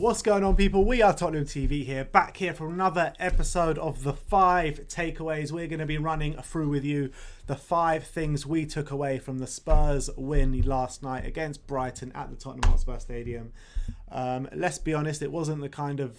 What's going on, people? We are Tottenham TV here, back here for another episode of the 5 takeaways. We're going to be running through with you the 5 things we took away from the Spurs win last night against Brighton at the Tottenham Hotspur Stadium. Let's be honest, it wasn't the kind of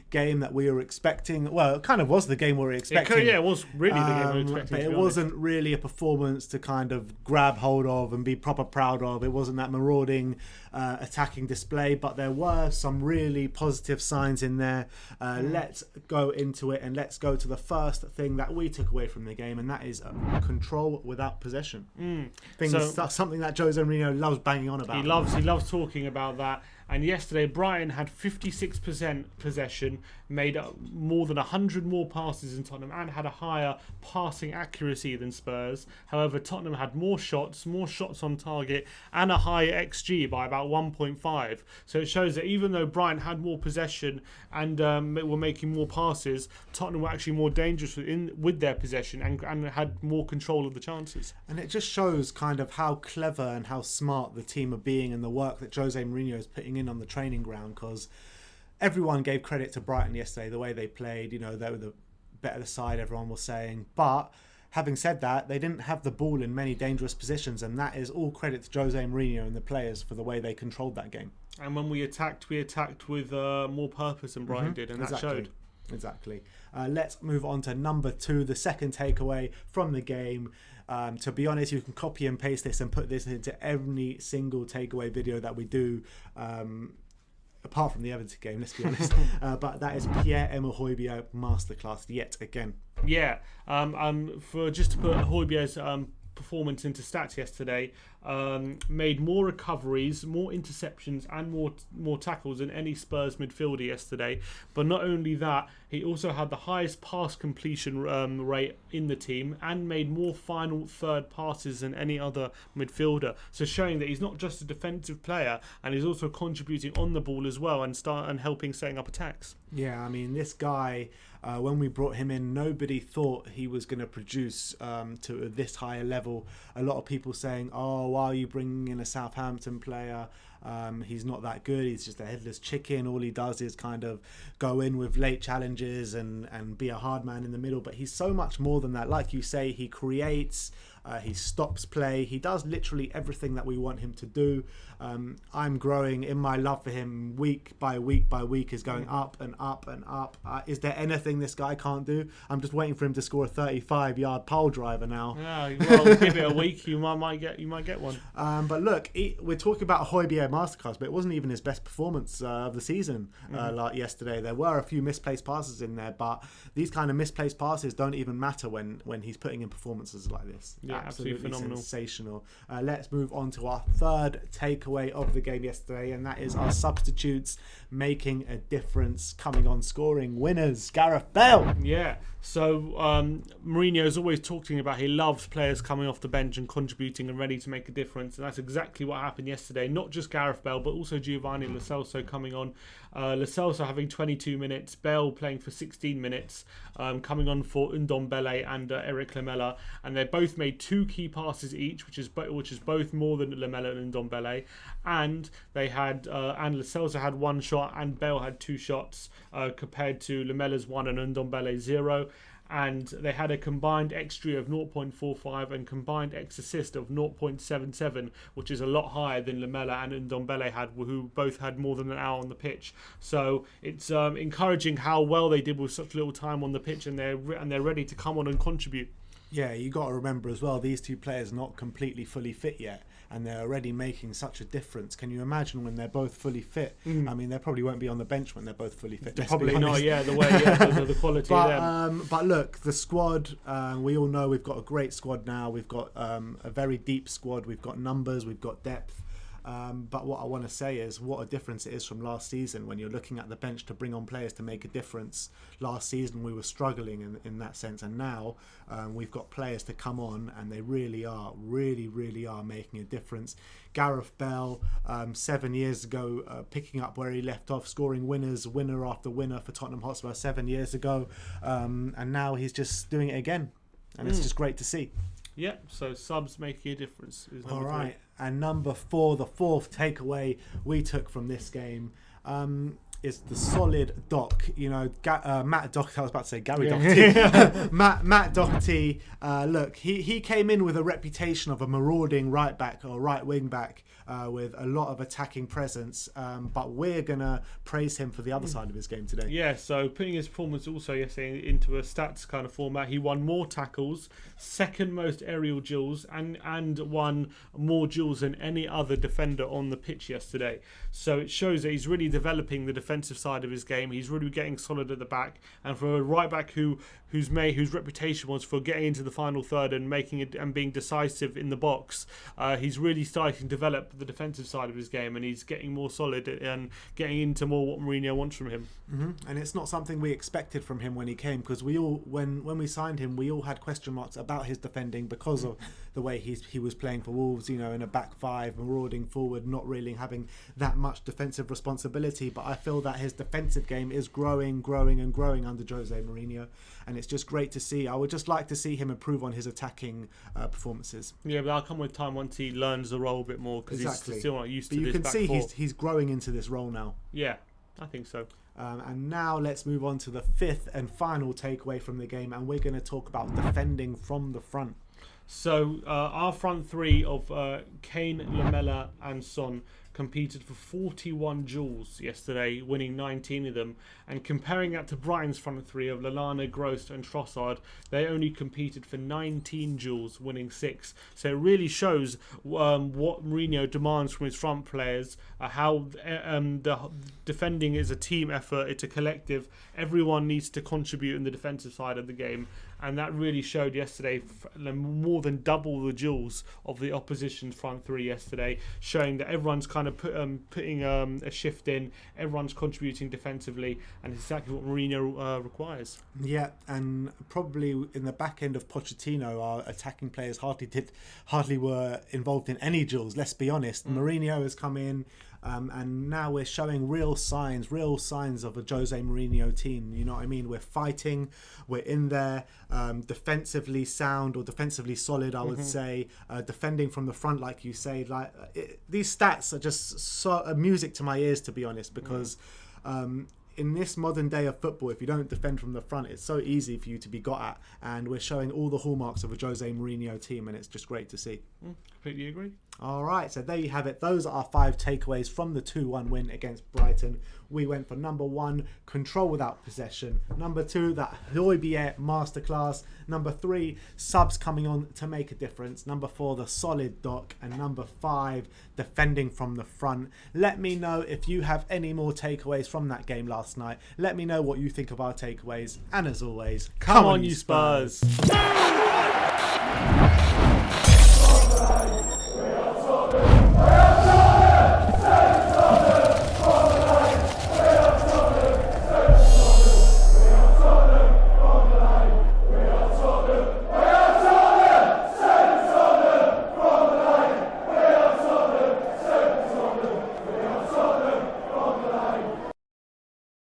game that we were expecting. Well, it kind of was the game we were expecting. It was really the game we were expecting. But it wasn't really a performance to kind of grab hold of and be proper proud of. It wasn't that marauding, attacking display, but there were some really positive signs in there. Let's go into it, and let's go to the first thing that we took away from the game, and that is control without possession. That's something that Jose Mourinho loves banging on about. He loves talking about that. And yesterday, Brighton had 56% possession, made more than 100 more passes than Tottenham, and had a higher passing accuracy than Spurs. However, Tottenham had more shots on target, and a higher XG by about 1.5. So it shows that even though Brighton had more possession and were making more passes, Tottenham were actually more dangerous with their possession and had more control of the chances. And it just shows kind of how clever and how smart the team are being, and the work that Jose Mourinho is putting in on the training ground, because everyone gave credit to Brighton yesterday, the way they played. You know, they were the better side, everyone was saying. But having said that, they didn't have the ball in many dangerous positions, and that is all credit to Jose Mourinho and the players for the way they controlled that game. And when we attacked with more purpose than Brighton did, and that showed. Exactly. Let's move on to number 2, the second takeaway from the game. To be honest, you can copy and paste this and put this into every single takeaway video that we do, apart from the Everton game, let's be honest. But that is Pierre-Emile Hojbjerg masterclass yet again. Yeah. For just to put Hojbjerg's performance into stats yesterday, made more recoveries, more interceptions, and more tackles than any Spurs midfielder yesterday. But not only that, he also had the highest pass completion rate in the team, and made more final third passes than any other midfielder. So showing that he's not just a defensive player, and he's also contributing on the ball as well, and helping setting up attacks. Yeah, I mean, this guy, when we brought him in, nobody thought he was going to produce to this higher level. A lot of people saying, oh, why are you bringing in a Southampton player? He's not that good. He's just a headless chicken. All he does is kind of go in with late challenges and be a hard man in the middle. But he's so much more than that. Like you say, he creates, he stops play. He does literally everything that we want him to do. I'm growing in my love for him week by week by week, is going up and up and up. Is there anything this guy can't do? I'm just waiting for him to score a 35-yard pole driver now. Yeah, well, give it a week, you might get one. But look, we're talking about a Hojbjerg masterclass, but it wasn't even his best performance of the season like yesterday. There were a few misplaced passes in there, but these kind of misplaced passes don't even matter when he's putting in performances like this. Yeah, absolutely phenomenal. Sensational. Let's move on to our third takeaway of the game yesterday, and that is our substitutes making a difference, coming on, scoring winners. Gareth Bale. Yeah. So Mourinho is always talking about he loves players coming off the bench and contributing and ready to make a difference, and that's exactly what happened yesterday. Not just Gareth Bale, but also Giovanni Lo Celso coming on. Lo Celso having 22 minutes, Bale playing for 16 minutes, coming on for Ndombele and Eric Lamela, and they both made 2 key passes each, which is both more than Lamela and Ndombele, and they had and Lo Celso had 1 shot and Bale had 2 shots, compared to Lamela's 1 and Ndombele's 0. And they had a combined XG of 0.45 and combined X-assist of 0.77, which is a lot higher than Lamela and Ndombele had, who both had more than an hour on the pitch. So it's encouraging how well they did with such little time on the pitch, and they're ready to come on and contribute. Yeah, you got to remember as well, these 2 players are not completely fully fit yet, and they're already making such a difference. Can you imagine when they're both fully fit? I mean, they probably won't be on the bench when they're both fully fit. Probably not, yeah, the way, the quality of them. But look, the squad, we all know we've got a great squad now. We've got a very deep squad. We've got numbers, we've got depth. But what I want to say is what a difference it is from last season when you're looking at the bench to bring on players to make a difference. Last season we were struggling in that sense, and now we've got players to come on, and they really are making a difference. Gareth Bale, 7 years ago, picking up where he left off, scoring winner after winner for Tottenham Hotspur 7 years ago, and now he's just doing it again, and it's just great to see. Yeah, so subs making a difference is number 3. And number 4, the fourth takeaway we took from this game, is the solid Doc. You know, Matt Doherty. I was about to say Gary Doherty. Matt Doherty. Look, he came in with a reputation of a marauding right back or right wing back with a lot of attacking presence. But we're gonna praise him for the other side of his game today. Yeah. So putting his performance also yesterday into a stats kind of format, he won more tackles, second most aerial duels, and won more duels than any other defender on the pitch yesterday. So it shows that he's really developing the defensive side of his game. He's really getting solid at the back, and for a right back whose reputation was for getting into the final third and making it and being decisive in the box, he's really starting to develop the defensive side of his game, and he's getting more solid and getting into more what Mourinho wants from him. And it's not something we expected from him when he came, because we all, when we signed him, we all had question marks about his defending because of the way he was playing for Wolves, you know, in a back five, marauding forward, not really having that much defensive responsibility. But I feel that his defensive game is growing under Jose Mourinho, and it's just great to see. I would just like to see him improve on his attacking performances. Yeah, but that'll come with time once he learns the role a bit more, because he's still not used to this back four. You can see he's growing into this role now. Yeah, I think so. And now let's move on to the fifth and final takeaway from the game, and we're going to talk about defending from the front. So our front three of Kane, Lamela and Son competed for 41 duels yesterday, winning 19 of them. And comparing that to Brighton's front three of Lallana, Gross and Trossard, they only competed for 19 duels, winning 6. So it really shows what Mourinho demands from his front players, how the defending is a team effort, it's a collective. Everyone needs to contribute in the defensive side of the game. And that really showed yesterday, more than double the duels of the opposition's front three yesterday, showing that everyone's kind of putting a shift in, everyone's contributing defensively, and it's exactly what Mourinho requires. Yeah, and probably in the back end of Pochettino, our attacking players hardly were involved in any duels, let's be honest. Mourinho has come in, and now we're showing real signs of a Jose Mourinho team. You know what I mean? We're fighting, we're in there, defensively sound or defensively solid, I would say. Defending from the front, like you say, these stats are just so music to my ears, to be honest, because in this modern day of football, if you don't defend from the front, it's so easy for you to be got at, and we're showing all the hallmarks of a Jose Mourinho team, and it's just great to see. Completely agree. All right, so there you have it. Those are our 5 takeaways from the 2-1 win against Brighton. We went for number 1, control without possession. Number 2, that Hojbjerg masterclass. Number 3, subs coming on to make a difference. Number 4, the solid Doc. And number 5, defending from the front. Let me know if you have any more takeaways from that game last night. Let me know what you think of our takeaways. And as always, come on you Spurs!